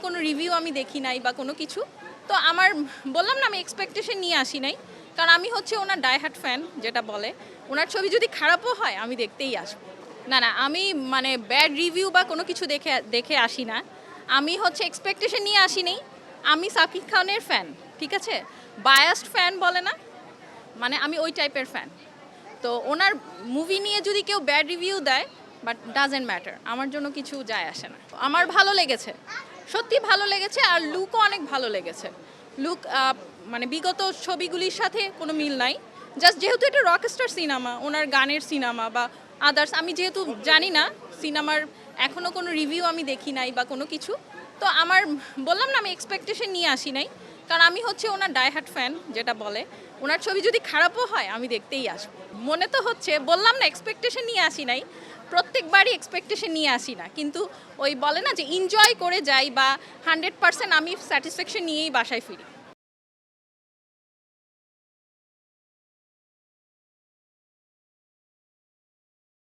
কোনো রিভিউ আমি দেখি নাই বা কোনো কিছু। তো আমার বললাম না আমি এক্সপেকটেশন নিয়ে আসি নাই, কারণ আমি হচ্ছে ওনার ডাইহার্ট ফ্যান যেটা বলে। ওনার ছবি যদি খারাপও হয় আমি দেখতেই আসবো। না না, আমি মানে ব্যাড রিভিউ বা কোনো কিছু দেখে দেখে আসি না। আমি হচ্ছে এক্সপেকটেশন নিয়ে আসি নাই। আমি সাকিব খানের ফ্যান, ঠিক আছে? বায়াসড ফ্যান বলে না, মানে আমি ওই টাইপের ফ্যান। তো ওনার মুভি নিয়ে যদি কেউ ব্যাড রিভিউ দেয়, বাট ডাজেন্ট ম্যাটার, আমার জন্য কিছু যায় আসে না। আমার ভালো লেগেছে, সত্যি ভালো লেগেছে, আর লুকও অনেক ভালো লেগেছে। লুক মানে বিগত ছবিগুলির সাথে কোনো মিল নাই। জাস্ট যেহেতু এটা রকস্টার সিনেমা, ওনার গানের সিনেমা বা আদার্স, আমি যেহেতু জানি না সিনেমার, এখনও কোনো রিভিউ আমি দেখি নাই বা কোনো কিছু। তো আমার বললাম না আমি এক্সপেকটেশন নিয়ে আসি নাই, কারণ আমি হচ্ছে ওনার ডাইহার্ট ফ্যান যেটা বলে। ওনার ছবি যদি খারাপও হয় আমি দেখতেই আসবো। মনে তো হচ্ছে, বললাম না এক্সপেকটেশন নিয়ে আসি নাই। প্রত্যেকবারই এক্সপেকটেশন নিয়ে আসি না, কিন্তু ওই বলে না যে এনজয় করে যাই বা 100% আমি স্যাটিসফ্যাকশন নিয়েই বাসায় ফিরি।